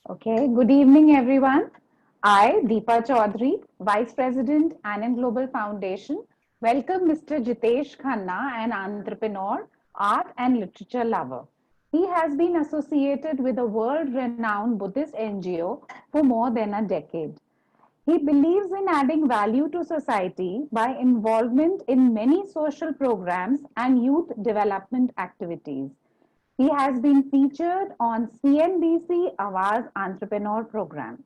Okay, good evening, everyone. I, Deepa Chaudhary, Vice President, Anand Global Foundation, welcome Mr. Jitesh Khanna, an entrepreneur, art and literature lover. He has been associated with a world renowned Buddhist NGO for more than a decade. He believes in adding value to society by involvement in many social programs and youth development activities. He has been featured on CNBC Awaaz Entrepreneur Program.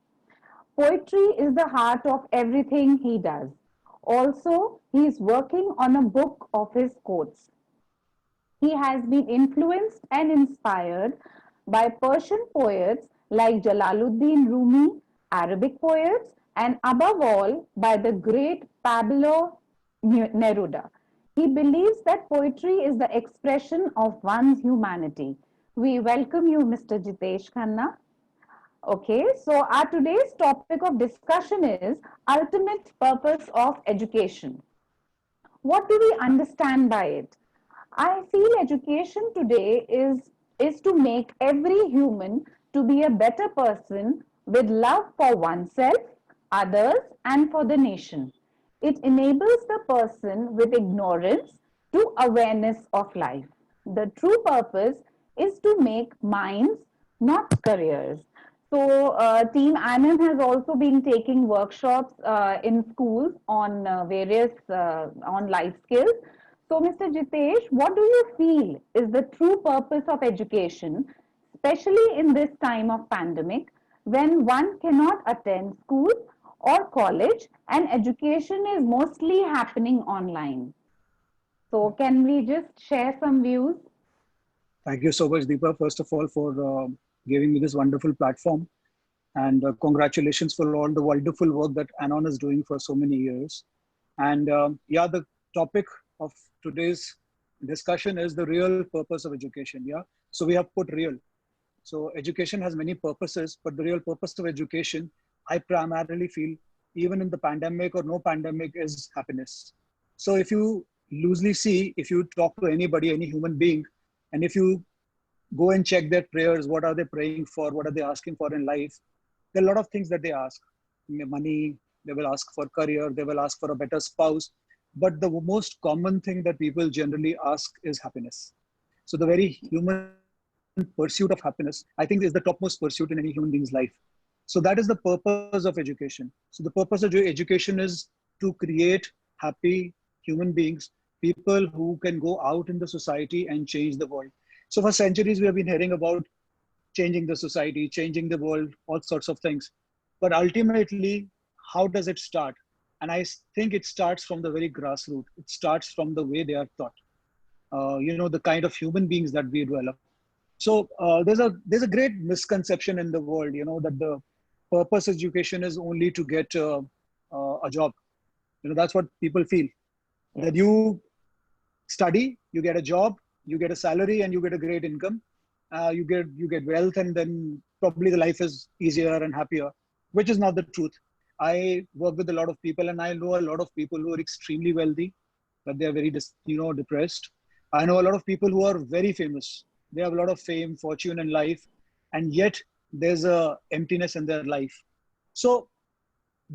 Poetry is the heart of everything he does. Also, he is working on a book of his quotes. He has been influenced and inspired by Persian poets like Jalaluddin Rumi, Arabic poets, and above all by the great Pablo Neruda. He believes that poetry is the expression of one's humanity. We welcome you, Mr. Jitesh Khanna. Okay, so our today's topic of discussion is ultimate purpose of education. What do we understand by it? I feel education today is to make every human to be a better person with love for oneself, others, and for the nation. It enables the person with ignorance to awareness of life. The true purpose is to make minds, not careers. So, Team Anand has also been taking workshops in schools on various on life skills. So, Mr. Jitesh, what do you feel is the true purpose of education, especially in this time of pandemic, when one cannot attend school or college and education is mostly happening online? So, can we just share some views? Thank you so much, Deepa, first of all, for giving me this wonderful platform. And congratulations for all the wonderful work that Anon is doing for so many years. And yeah, the topic of today's discussion is the real purpose of education. Yeah. So we have put real. So education has many purposes, but the real purpose of education, I primarily feel, even in the pandemic or no pandemic, is happiness. So if you loosely see, if you talk to anybody, any human being, and if you go and check their prayers, what are they praying for, what are they asking for in life, there are a lot of things that they ask. Money, they will ask for career, they will ask for a better spouse. But the most common thing that people generally ask is happiness. So the very human pursuit of happiness, I think, is the topmost pursuit in any human being's life. So that is the purpose of education. So the purpose of education is to create happy human beings, people who can go out in the society and change the world. So for centuries, we have been hearing about changing the society, changing the world, all sorts of things. But ultimately, how does it start? And I think it starts from the very grassroots. It starts from the way they are taught. The kind of human beings that we develop. So there's a great misconception in the world, that the purpose education is only to get a job. That's what people feel. That Yes. you study, you get a job, you get a salary, and you get a great income. You get wealth, and then probably the life is easier and happier, which is not the truth. I work with a lot of people, and I know a lot of people who are extremely wealthy, but they are very depressed. I know a lot of people who are very famous. They have a lot of fame, fortune, and life, and yet there's a emptiness in their life. So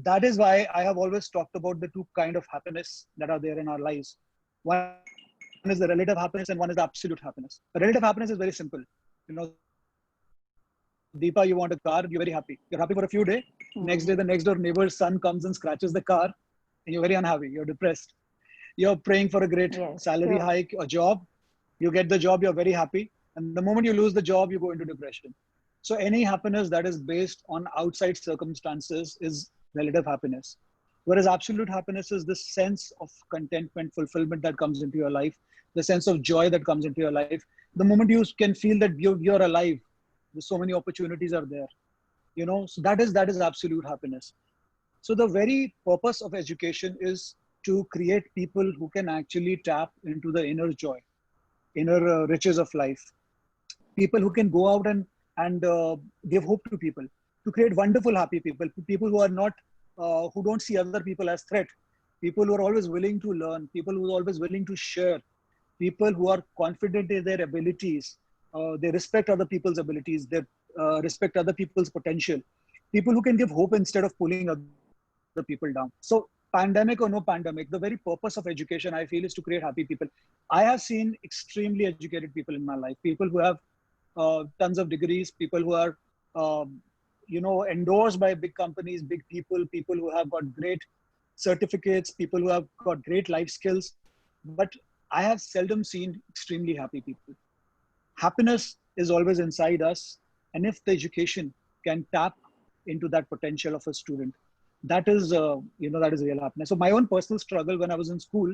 that is why I have always talked about the two kind of happiness that are there in our lives. One is the relative happiness and one is the absolute happiness. The relative happiness is very simple. Deepa, you want a car, you're very happy. You're happy for a few days. Next day, the next door neighbor's son comes and scratches the car and you're very unhappy. You're depressed. You're praying for a great salary Yes, hike, a sure. job. You get the job, you're very happy. And the moment you lose the job, you go into depression. So any happiness that is based on outside circumstances is relative happiness. Whereas absolute happiness is this sense of contentment, fulfillment that comes into your life, the sense of joy that comes into your life. The moment you can feel that you're alive, there's so many opportunities are there. So that is absolute happiness. So the very purpose of education is to create people who can actually tap into the inner joy, inner riches of life. People who can go out and give hope to people, to create wonderful happy people, people who are not who don't see other people as threat, people who are always willing to learn, people who are always willing to share, people who are confident in their abilities. They respect other people's abilities. They're respect other people's potential, people who can give hope instead of pulling other people down. So pandemic or no pandemic, the very purpose of education, I feel, is to create happy people. I have seen extremely educated people in my life, people who have tons of degrees, people who are, endorsed by big companies, big people, people who have got great certificates, people who have got great life skills. But I have seldom seen extremely happy people. Happiness is always inside us. And if the education can tap into that potential of a student, that is real happiness. So my own personal struggle when I was in school,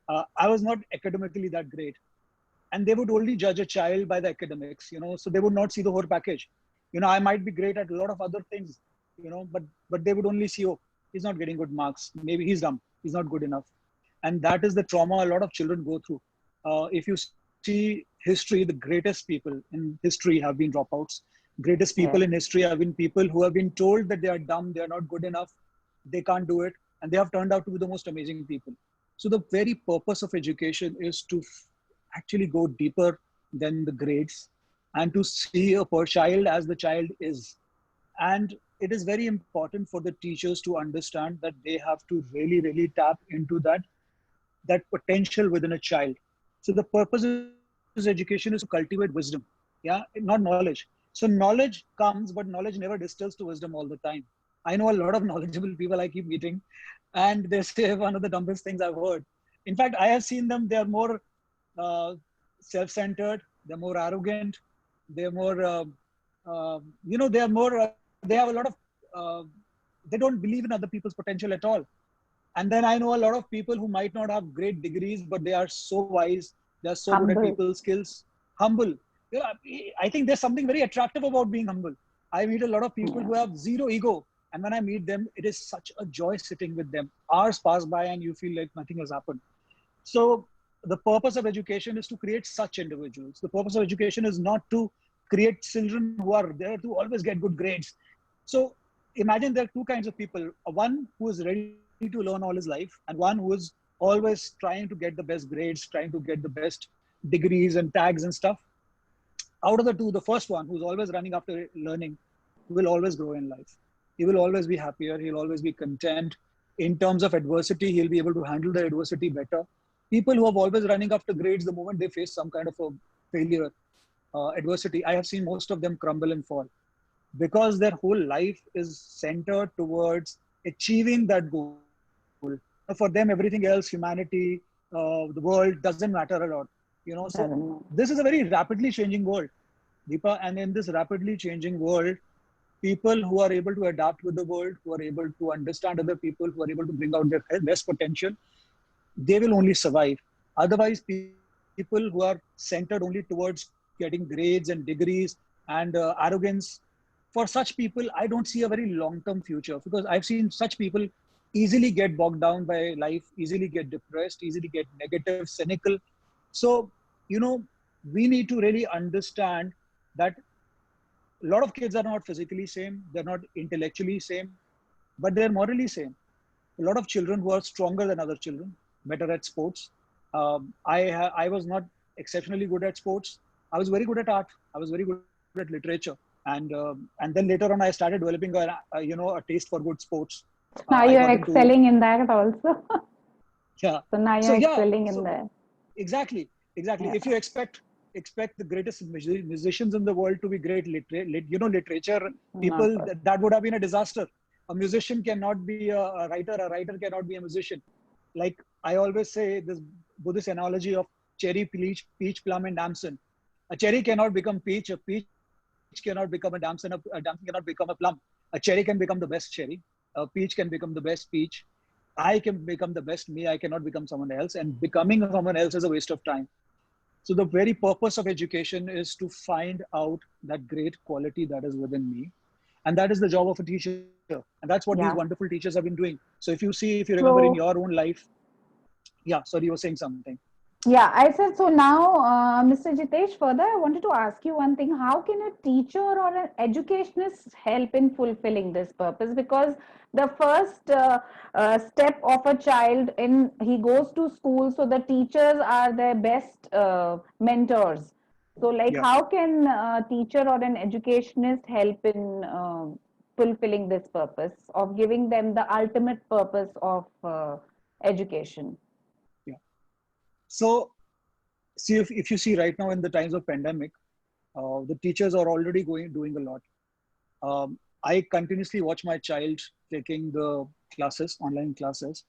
I was not academically that great, and they would only judge a child by the academics, so they would not see the whole package. I might be great at a lot of other things, but they would only see, oh, he's not getting good marks, maybe he's dumb, he's not good enough. And that is the trauma a lot of children go through. If you see history, the greatest people in history have been dropouts. Greatest people in history have been people who have been told that they are dumb, they are not good enough, they can't do it, and they have turned out to be the most amazing people. So the very purpose of education is to actually go deeper than the grades and to see a child as the child is. And it is very important for the teachers to understand that they have to really, really tap into that potential within a child. So the purpose of education is to cultivate wisdom, not knowledge. So knowledge comes, but knowledge never distills to wisdom all the time. I know a lot of knowledgeable people I keep meeting, and they say one of the dumbest things I've heard. In fact, I have seen them, they are more self-centered, they're more arrogant, they're more, they are more, they have a lot of, they don't believe in other people's potential at all. And then I know a lot of people who might not have great degrees, but they are so wise, they're so Humble. good at people's skills, humble. I think there's something very attractive about being humble. I meet a lot of people who have zero ego. And when I meet them, it is such a joy sitting with them. Hours pass by and you feel like nothing has happened. So the purpose of education is to create such individuals. The purpose of education is not to create children who are there to always get good grades. So imagine there are two kinds of people. One who is ready to learn all his life, and one who is always trying to get the best grades, trying to get the best degrees and tags and stuff. Out of the two, the first one, who's always running after learning, will always grow in life. He will always be happier. He'll always be content. In terms of adversity, he'll be able to handle the adversity better. People who are always running after grades, the moment they face some kind of a failure, adversity, I have seen most of them crumble and fall, because their whole life is centered towards achieving that goal. For them, everything else, humanity, the world, doesn't matter a lot. So this is a very rapidly changing world, Deepa. And in this rapidly changing world, people who are able to adapt with the world, who are able to understand other people, who are able to bring out their best potential, they will only survive. Otherwise, people who are centered only towards getting grades and degrees and arrogance, for such people, I don't see a very long-term future, because I've seen such people easily get bogged down by life, easily get depressed, easily get negative, cynical. So, we need to really understand that a lot of kids are not physically same, they're not intellectually same, but they're morally same. A lot of children who are stronger than other children, better at sports. I was not exceptionally good at sports. I was very good at art. I was very good at literature. And then later on, I started developing a taste for good sports. Now you're excelling in that also. Yeah. So now you're excelling in that. Exactly. Yeah. If you expect the greatest musicians in the world to be great literature people, that would have been a disaster. A musician cannot be a writer cannot be a musician. Like I always say, this Buddhist analogy of cherry, peach, plum, and damson. A cherry cannot become peach, a peach cannot become a damson cannot become a plum. A cherry can become the best cherry, a peach can become the best peach. I can become the best me, I cannot become someone else, and becoming someone else is a waste of time. So the very purpose of education is to find out that great quality that is within me. And that is the job of a teacher. And that's what these wonderful teachers have been doing. So if you remember in your own life, sorry, you were saying something. Yeah, I said, so now, Mr. Jitesh, further, I wanted to ask you one thing. How can a teacher or an educationist help in fulfilling this purpose? Because the first step of a child, he goes to school, so the teachers are their best mentors. So, like, Yeah. how can a teacher or an educationist help in fulfilling this purpose of giving them the ultimate purpose of education? Yeah. So see, if you see right now in the times of pandemic, the teachers are already doing a lot. I continuously watch my child taking the classes, online classes,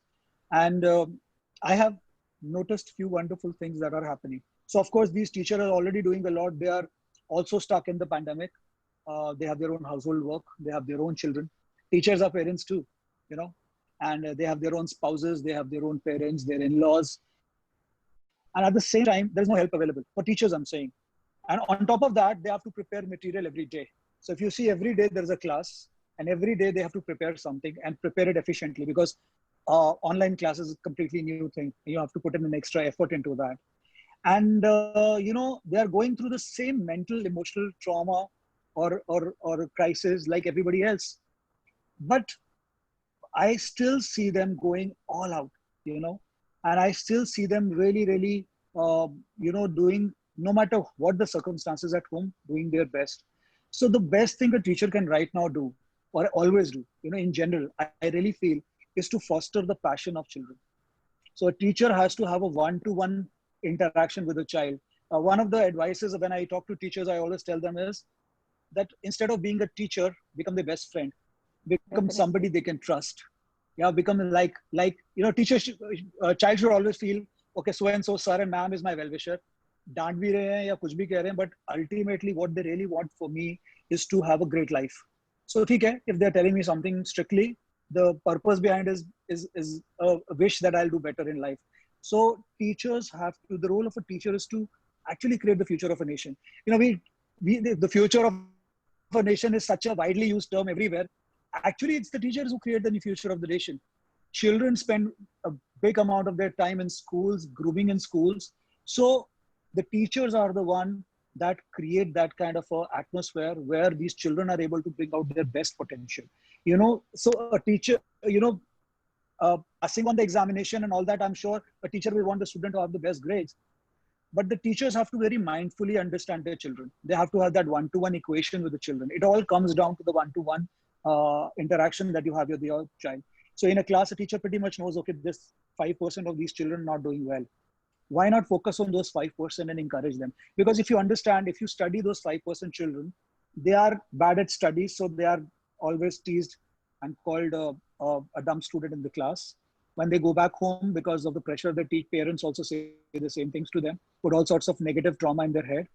and I have noticed few wonderful things that are happening. So of course, these teachers are already doing a lot. They are also stuck in the pandemic. They have their own household work. They have their own children. Teachers are parents too, you know, and they have their own spouses. They have their own parents, their in-laws, and at the same time, there is no help available for teachers. I'm saying, and on top of that, they have to prepare material every day. So if you see every day there is a class, and every day they have to prepare something and prepare it efficiently, because online classes is a completely new thing. You have to put in an extra effort into that. And they are going through the same mental emotional trauma or crisis like everybody else. But I still see them going all out, you know, and I still see them really, really, doing, no matter what the circumstances at home, doing their best. So the best thing a teacher can right now do, or always do, in general, I really feel, is to foster the passion of children. So a teacher has to have a one-to-one interaction with a child. One of the advices when I talk to teachers, I always tell them is that instead of being a teacher, become their best friend, become somebody Definitely. they can trust. Yeah, become teachers, child should always feel, okay, so and so sir and ma'am is my well wisher, डांट भी रहे हैं या कुछ भी कह रहे हैं, but ultimately what they really want for me is to have a great life. So ठीक है, if they're telling me something strictly, the purpose behind is a wish that I'll do better in life. So teachers have to, the role of a teacher is to actually create the future of a nation. The future of a nation is such a widely used term everywhere. Actually, it's the teachers who create the future of the nation. Children spend a big amount of their time in schools, grooming in schools. So the teachers are the one that create that kind of a atmosphere where these children are able to bring out their best potential. So a teacher, passing on the examination and all that, I'm sure a teacher will want the student to have the best grades. But the teachers have to very mindfully understand their children. They have to have that one-to-one equation with the children. It all comes down to the one-to-one interaction that you have with your child. So in a class, a teacher pretty much knows, okay, this 5% of these children not doing well. Why not focus on those 5% and encourage them? Because if you understand, if you study those 5% children, they are bad at studies, so they are always teased and called a dumb student in the class. When they go back home, because of the pressure they teach, parents also say the same things to them, put all sorts of negative trauma in their head.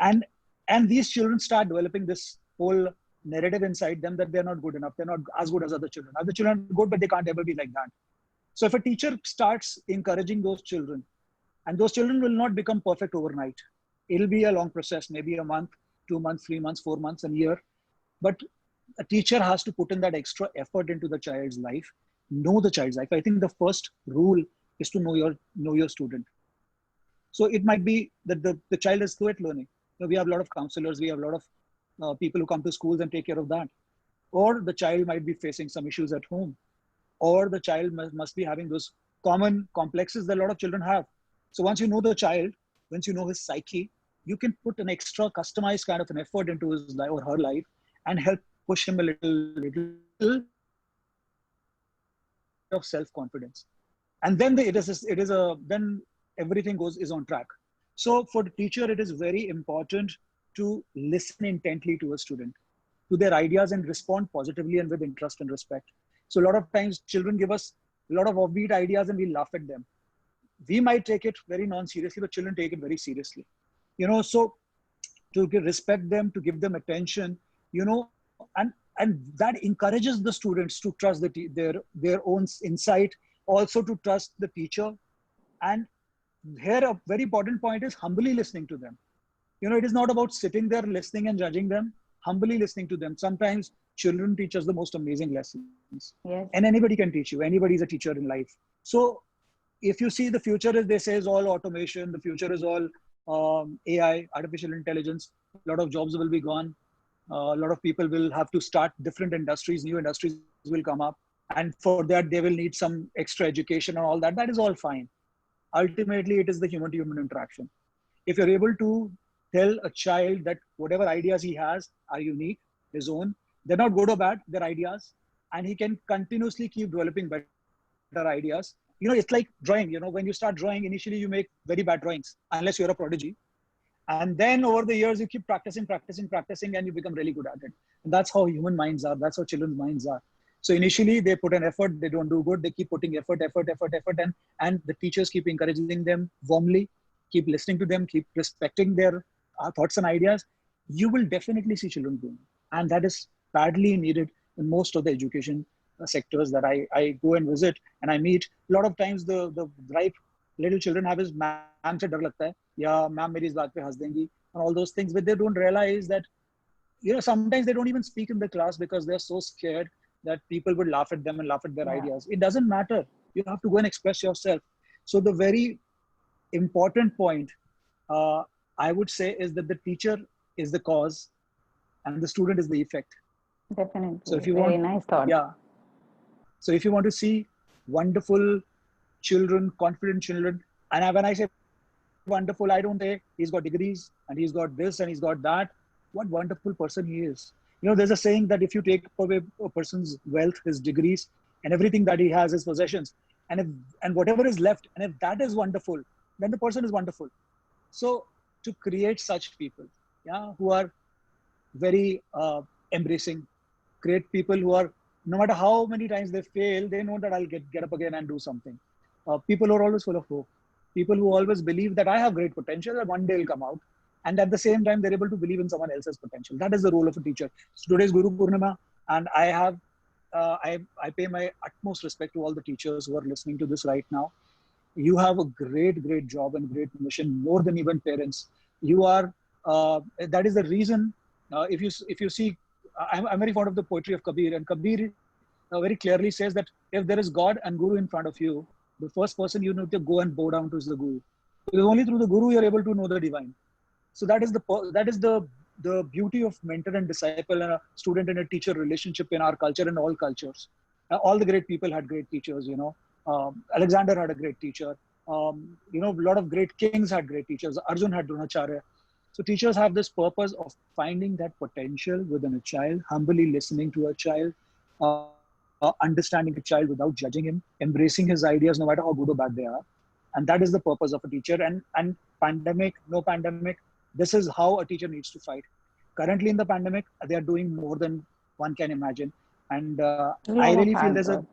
And and these children start developing this whole narrative inside them that they're not good enough, they're not as good as other children. Other children are good, but they can't ever be like that. So if a teacher starts encouraging those children, and those children will not become perfect overnight. It'll be a long process, maybe a month, 2 months, 3 months, 4 months, a year. But a teacher has to put in that extra effort into the child's life, know the child's life. I think the first rule is to know your student. So it might be that the child is slow at learning. We have a lot of counselors, we have a lot of people who come to schools and take care of that. Or the child might be facing some issues at home, or the child must be having those common complexes that a lot of children have. So once you know the child, once you know his psyche, you can put an extra customized kind of an effort into his life or her life and help push him a little of self-confidence. And then then everything is on track. So for the teacher, it is very important to listen intently to a student, to their ideas, and respond positively and with interest and respect. So a lot of times children give us a lot of offbeat ideas and we laugh at them. We might take it very non-seriously, but children take it very seriously. So to respect them, to give them attention, and that encourages the students to trust their own insight, also to trust the teacher. And here a very important point is humbly listening to them. It is not about sitting there listening and judging them, humbly listening to them. Sometimes children teach us the most amazing lessons. And Yes. anybody can teach you. Anybody is a teacher in life. So if you see, the future is, they say, is all automation. The future is all AI, artificial intelligence. A lot of jobs will be gone. A lot of people will have to start different industries. New industries will come up. And for that, they will need some extra education and all that. That is all fine. Ultimately, it is the human-to-human interaction. If you're able to tell a child that whatever ideas he has are unique, his own. They're not good or bad, they're ideas. And he can continuously keep developing better ideas. It's like drawing. When you start drawing, initially you make very bad drawings, unless you're a prodigy. And then over the years, you keep practicing, and you become really good at it. And that's how human minds are. That's how children's minds are. So initially they put an effort, they don't do good. They keep putting effort. And the teachers keep encouraging them warmly, keep listening to them, keep respecting their thoughts and ideas. You will definitely see children growing. And that is badly needed in most of the education sectors that I go and visit and I meet. A lot of times the ripe little children have is ma'am se dar lagta hai, ya ma'am meri is baat pe has dengi, and all those things, but they don't realize that sometimes they don't even speak in the class because they're so scared that people would laugh at them and laugh at their ideas. It doesn't matter. You have to go and express yourself. So the very important point I would say is that the teacher is the cause and the student is the effect. Definitely. So if you Very want, nice thought. yeah. So if you want to see wonderful children, confident children, and when I say wonderful, I don't say he's got degrees and he's got this and he's got that. What wonderful person he is. There's a saying that if you take away a person's wealth, his degrees, and everything that he has, his possessions, and whatever is left, and if that is wonderful, then the person is wonderful. So to create such people, who are very embracing, create people who are, no matter how many times they fail, they know that I'll get up again and do something. People who are always full of hope. People who always believe that I have great potential and one day will come out. And at the same time, they're able to believe in someone else's potential. That is the role of a teacher. So today's Guru Purnima, and I pay my utmost respect to all the teachers who are listening to this right now. You have a great job and great mission, more than even parents. You are, that is the reason, if you see, I'm very fond of the poetry of Kabir, and Kabir very clearly says that if there is God and Guru in front of you, the first person you need to go and bow down to is the Guru. Because only through the Guru you're able to know the divine. So that is the beauty of mentor and disciple and a student and a teacher relationship in our culture and all cultures. All the great people had great teachers. Alexander had a great teacher. A lot of great kings had great teachers. Arjun had Dronacharya. So teachers have this purpose of finding that potential within a child, humbly listening to a child, understanding a child without judging him, embracing his ideas no matter how good or bad they are. And that is the purpose of a teacher. And pandemic, no pandemic, this is how a teacher needs to fight. Currently in the pandemic, they are doing more than one can imagine. And I really feel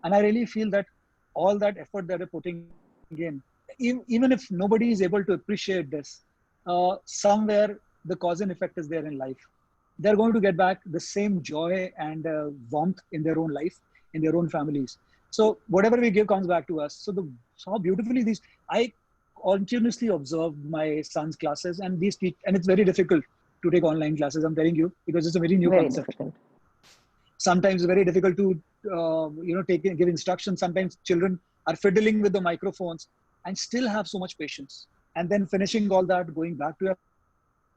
and I really feel that all that effort that they're putting in, even if nobody is able to appreciate this, somewhere the cause and effect is there in life. They're going to get back the same joy and warmth in their own life, in their own families. So whatever we give comes back to us. So how beautifully I continuously observe my son's classes, and and it's very difficult to take online classes, I'm telling you, because it's a very new concept. Difficult. Sometimes it's very difficult to give instructions. Sometimes children are fiddling with the microphones and still have so much patience. And then finishing all that, going back to your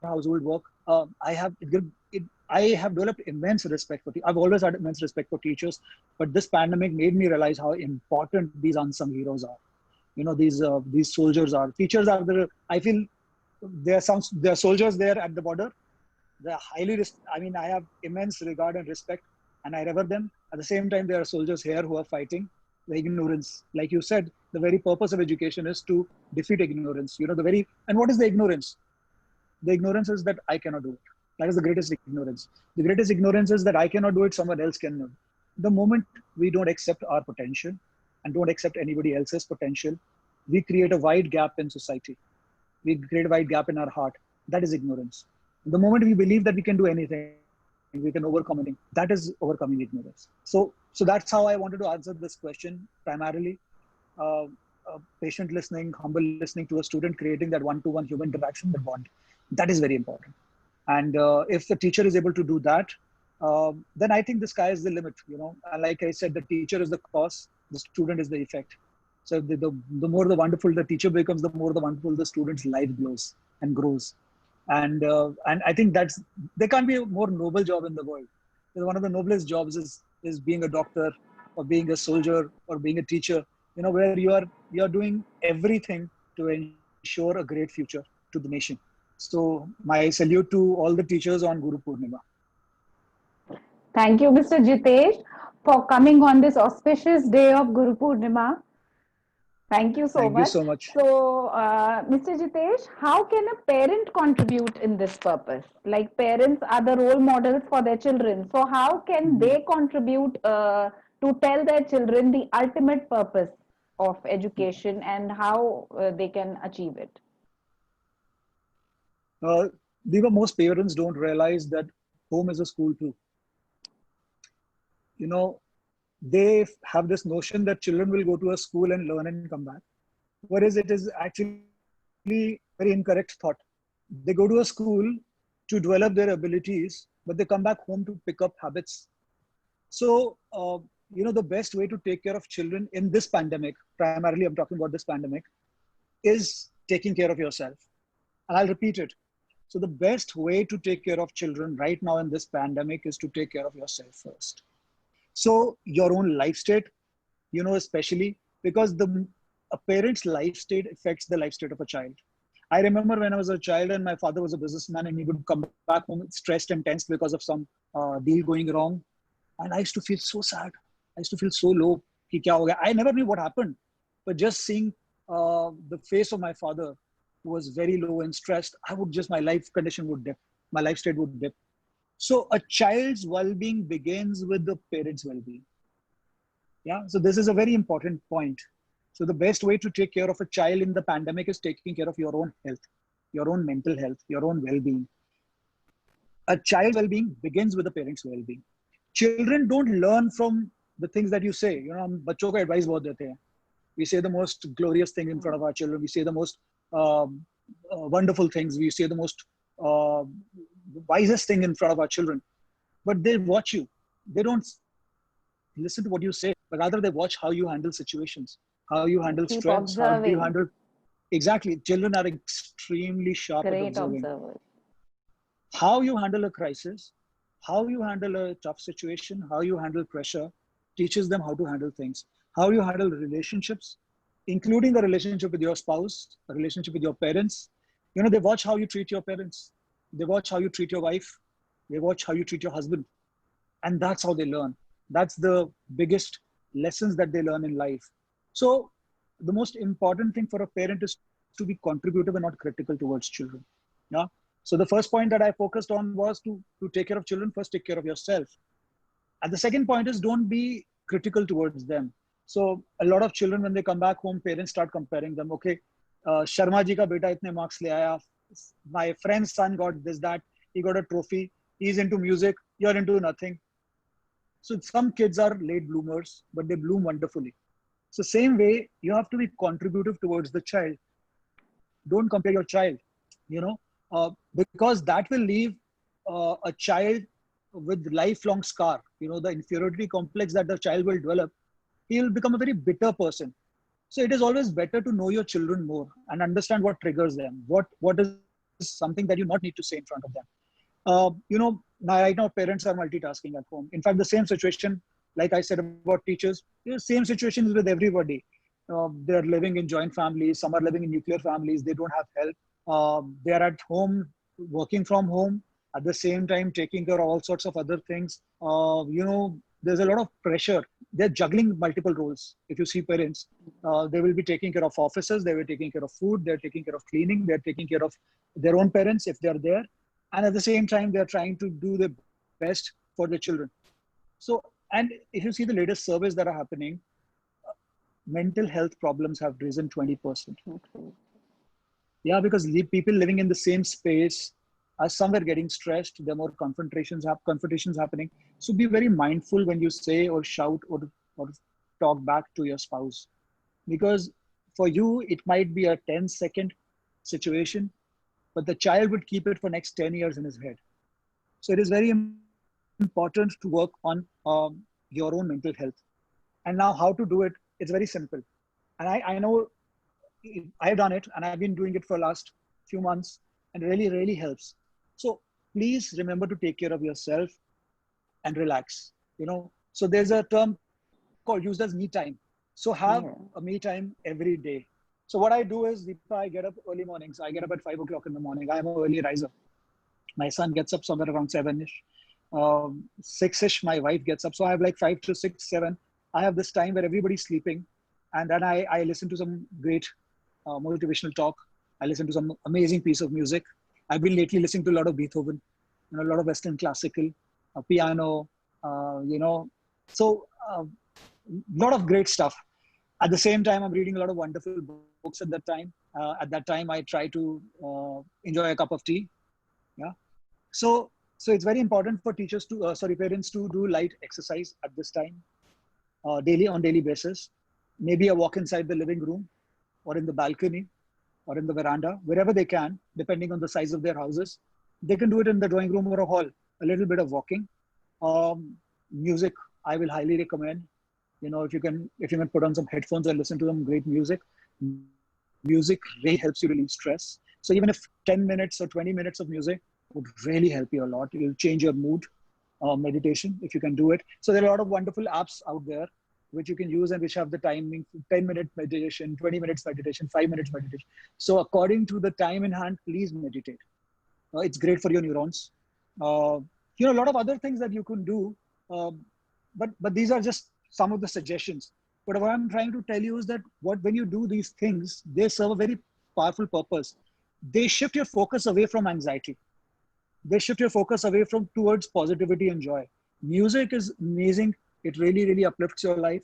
household work, I have developed immense respect for I've always had immense respect for teachers, but this pandemic made me realize how important these unsung heroes are. These soldiers are. Teachers are I feel there are soldiers there at the border. They're I have immense regard and respect, and I revere them. At the same time, there are soldiers here who are fighting the ignorance. Like you said, the very purpose of education is to defeat ignorance. And what is the ignorance? The ignorance is that I cannot do it. That is the greatest ignorance. The greatest ignorance is that I cannot do it, someone else can do it. The moment we don't accept our potential and don't accept anybody else's potential, we create a wide gap in society. We create a wide gap in our heart. That is ignorance. The moment we believe that we can do anything, we can overcome anything, that is overcoming ignorance. So that's how I wanted to answer this question primarily. Patient listening, humble listening to a student, creating that one-to-one human interaction, that bond. That is very important. And if the teacher is able to do that, then I think the sky is the limit. And like I said, the teacher is the cause, the student is the effect. So the more the wonderful the teacher becomes, the more the wonderful the student's life glows and grows. And I think there can't be a more noble job in the world. One of the noblest jobs is being a doctor, or being a soldier, or being a teacher. Where you are doing everything to ensure a great future to the nation. So my salute to all the teachers on Guru Purnima. Thank you, Mr. Jitesh, for coming on this auspicious day of Guru Purnima. Thank you so Thank you much. so much. So, Mr. Jitesh, how can a parent contribute in this purpose? Like parents are the role models for their children. So, how can they contribute to tell their children the ultimate purpose of education and how they can achieve it? Most parents don't realize that home is a school too. You know, they have this notion that children will go to a school and learn and come back. Whereas it is actually very incorrect thought. They go to a school to develop their abilities, but they come back home to pick up habits. So, the best way to take care of children in this pandemic, primarily I'm talking about this pandemic, is taking care of yourself. And I'll repeat it. So the best way to take care of children right now in this pandemic is to take care of yourself first. So your own life state, especially because a parent's life state affects the life state of a child. I remember when I was a child and my father was a businessman and he would come back home stressed and tense because of some deal going wrong. And I used to feel so sad. I used to feel so low. Ki kya ho gaya? I never knew what happened. But just seeing the face of my father, who was very low and stressed, my life condition would dip. My life state would dip. So a child's well-being begins with the parent's well-being. Yeah. So this is a very important point. So the best way to take care of a child in the pandemic is taking care of your own health, your own mental health, your own well-being. A child's well-being begins with the parent's well-being. Children don't learn from the things that you say. हम बच्चों को advice बहुत देते हैं. We say the most glorious thing in front of our children. We say the most wonderful things. We say the most wisest thing in front of our children. But they watch you. They don't listen to what you say, but rather they watch how you handle situations, how you handle Keep stress, how do you observing. handle. Exactly. Children are extremely sharp at Great observing. observers. How you handle a crisis, how you handle a tough situation, how you handle pressure, teaches them how to handle things. How you handle relationships, including a relationship with your spouse, a relationship with your parents. They watch how you treat your parents. They watch how you treat your wife. They watch how you treat your husband. And that's how they learn. That's the biggest lessons that they learn in life. So the most important thing for a parent is to be contributive and not critical towards children. Yeah. So the first point that I focused on was to take care of children, first take care of yourself. And the second point is don't be critical towards them. So a lot of children, when they come back home, parents start comparing them. Okay, Sharma ji ka beta itne marks le aaya. My friend's son got this, that. He got a trophy. He's into music. You're into nothing. So some kids are late bloomers, but they bloom wonderfully. So same way, you have to be contributive towards the child. Don't compare your child, because that will leave a child with lifelong scar. The inferiority complex that the child will develop, he'll become a very bitter person. So it is always better to know your children more and understand what triggers them. What is something that you not need to say in front of them. Right now parents are multitasking at home. In fact, the same situation, like I said about teachers, same situation is with everybody. They're living in joint families. Some are living in nuclear families. They don't have help. They're at home, working from home, at the same time taking care of all sorts of other things. There's a lot of pressure. They're juggling multiple roles. If you see parents, they will be taking care of offices, they will be taking care of food, they're taking care of cleaning, they're taking care of their own parents if they're there. And at the same time, they're trying to do the best for their children. So, and if you see the latest surveys that are happening, mental health problems have risen 20%. Yeah, because people living in the same space are somewhere getting stressed. There are more confrontations happening. So be very mindful when you say or shout or talk back to your spouse, because for you it might be a 10-second situation, but the child would keep it for next 10 years in his head. So it is very important to work on your own mental health. And now how to do it? It's very simple. And I know I've done it and I've been doing it for the last few months, and really, really helps. So please remember to take care of yourself and relax. So there's a term called used as me time. So have a me time every day. So what I do is, Deepa, I get up early mornings. I get up at 5 o'clock in the morning. I'm an early riser. My son gets up somewhere around 7ish. 6ish, my wife gets up. So I have like 5 to 6, 7. I have this time where everybody's sleeping. And then I listen to some great motivational talk. I listen to some amazing piece of music. I've been lately listening to a lot of Beethoven, a lot of Western classical, piano, so a lot of great stuff. At the same time, I'm reading a lot of wonderful books at that time. At that time, I try to enjoy a cup of tea. Yeah. So it's very important for teachers to, parents to do light exercise at this time, daily basis. Maybe a walk inside the living room or in the balcony or in the veranda, wherever they can, depending on the size of their houses. They can do it in the drawing room or a hall, a little bit of walking. Music, I will highly recommend. If you can put on some headphones and listen to some great music, music really helps you relieve stress. So even if 10 minutes or 20 minutes of music would really help you a lot. It will change your mood. Meditation, if you can do it. So there are a lot of wonderful apps out there which you can use and which have the timing, 10-minute meditation, 20 minutes meditation, 5 minutes meditation. So according to the time in hand, please meditate. It's great for your neurons. A lot of other things that you can do, but these are just some of the suggestions. But what I'm trying to tell you is that when you do these things, they serve a very powerful purpose. They shift your focus away from anxiety. They shift your focus away from towards positivity and joy. Music is amazing. It really, really uplifts your life.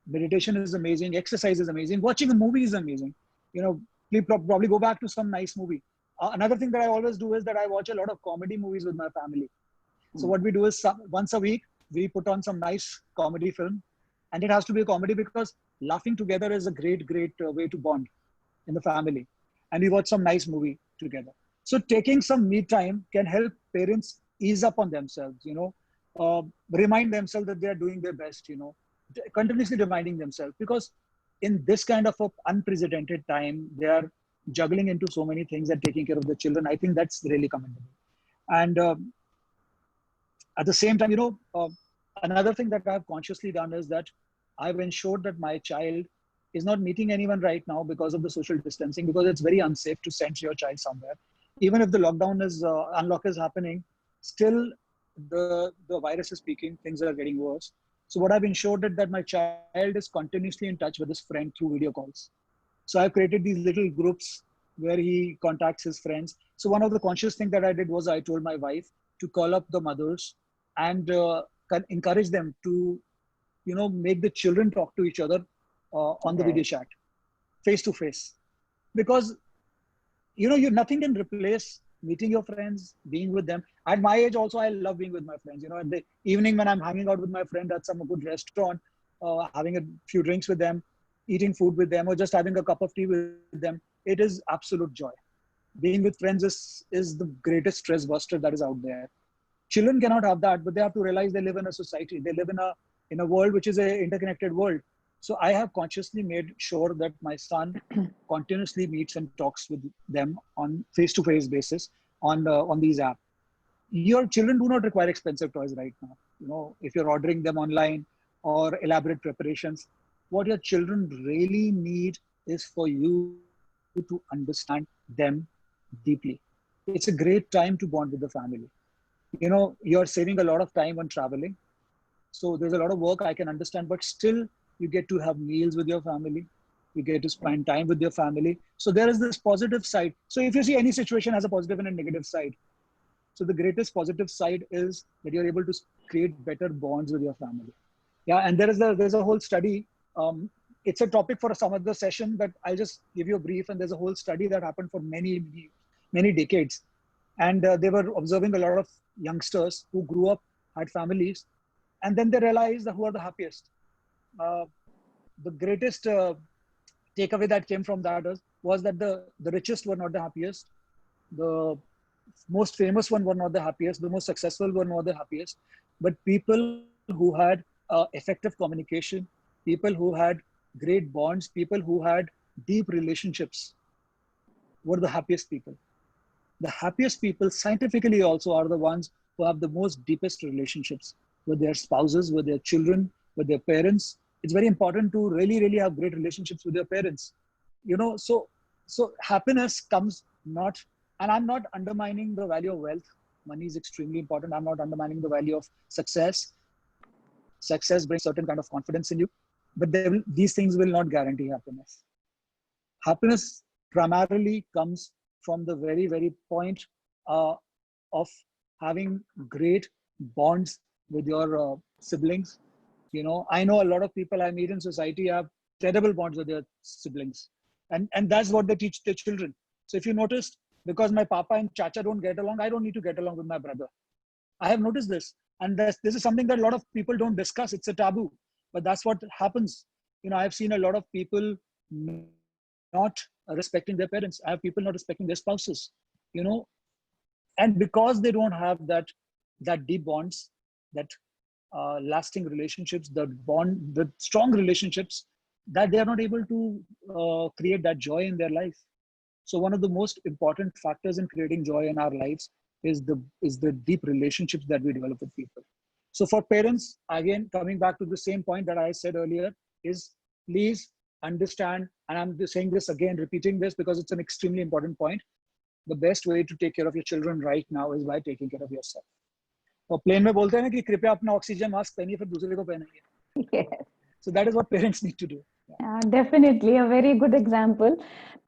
Meditation is amazing. Exercise is amazing. Watching a movie is amazing. Please probably go back to some nice movie. Another thing that I always do is that I watch a lot of comedy movies with my family. So what we do is once a week, we put on some nice comedy film. And it has to be a comedy because laughing together is a great, great way to bond in the family. And we watch some nice movie together. So taking some me time can help parents ease up on themselves, remind themselves that they are doing their best, continuously reminding themselves, because in this kind of unprecedented time, they are juggling into so many things and taking care of the children. I think that's really commendable. And at the same time, another thing that I've consciously done is that I've ensured that my child is not meeting anyone right now because of the social distancing, because it's very unsafe to send your child somewhere. Even if the unlock is happening, still the virus is peaking, things are getting worse. So what I've ensured that my child is continuously in touch with his friend through video calls. So I've created these little groups where he contacts his friends. So one of the conscious things that I did was I told my wife to call up the mothers and encourage them to, make the children talk to each other on the video chat, face to face, because nothing can replace meeting your friends, being with them. At my age also, I love being with my friends. In the evening when I'm hanging out with my friend at some good restaurant, having a few drinks with them, eating food with them, or just having a cup of tea with them, it is absolute joy. Being with friends is the greatest stress buster that is out there. Children cannot have that, but they have to realize they live in a society. They live in a world which is an interconnected world. So I have consciously made sure that my son continuously meets and talks with them on face-to-face basis on these apps. Your children do not require expensive toys right now. If you're ordering them online or elaborate preparations, what your children really need is for you to understand them deeply. It's a great time to bond with the family. You're saving a lot of time on traveling. So there's a lot of work I can understand, but still you get to have meals with your family. You get to spend time with your family. So there is this positive side. So if you see any situation has a positive and a negative side. So the greatest positive side is that you're able to create better bonds with your family. Yeah, and there's a whole study. It's a topic for some other session, but I'll just give you a brief. And there's a whole study that happened for many, many decades. And they were observing a lot of youngsters who grew up, had families, and then they realized who are the happiest. The greatest takeaway that came from that was that the richest were not the happiest. The most famous one were not the happiest. The most successful were not the happiest. But people who had effective communication, people who had great bonds, people who had deep relationships were the happiest people. The happiest people scientifically also are the ones who have the most deepest relationships with their spouses, with their children, with their parents. It's very important to really, really have great relationships with your parents. So happiness comes not, and I'm not undermining the value of wealth. Money is extremely important. I'm not undermining the value of success. Success brings certain kind of confidence in you, but these things will not guarantee happiness. Happiness primarily comes from the very, very point of having great bonds with your siblings. I know a lot of people I meet in society have terrible bonds with their siblings, and that's what they teach their children. So if you noticed, because my papa and chacha don't get along, I don't need to get along with my brother. I have noticed this, and this is something that a lot of people don't discuss. It's a taboo, but that's what happens. I've seen a lot of people not respecting their parents. I have people not respecting their spouses. And because they don't have that deep bonds, that lasting relationships, the strong relationships, that they are not able to create that joy in their life. So one of the most important factors in creating joy in our lives is the deep relationships that we develop with people. So for parents, again, coming back to the same point that I said earlier, is please understand, and I'm just saying this again, repeating this because it's an extremely important point. The best way to take care of your children right now is by taking care of yourself. और plane में बोलते हैं ना कि कृपया अपना oxygen mask पहनिए फिर दूसरे को पहनाइए. Yes. So that is what parents need to do. Definitely a very good example.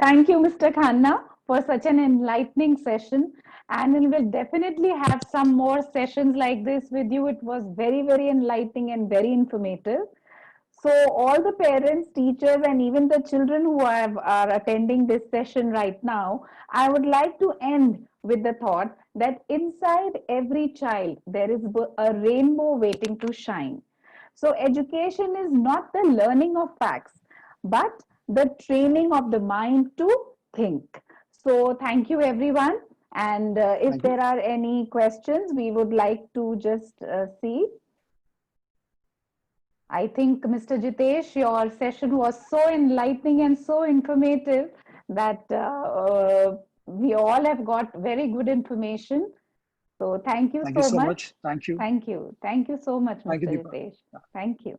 Thank you, Mr. Khanna, for such an enlightening session. And we will definitely have some more sessions like this with you. It was very, very enlightening and very informative. So all the parents, teachers, and even the children who are attending this session right now, I would like to end with the thought that inside every child, there is a rainbow waiting to shine. So education is not the learning of facts, but the training of the mind to think. So thank you, everyone. And if there are any questions, we would like to just see. I think, Mr. Jitesh, your session was so enlightening and so informative that we all have got very good information. So thank you so much. Thank you. Thank you. Thank you so much, Thank you, Mr. Deepa. Jitesh. Thank you.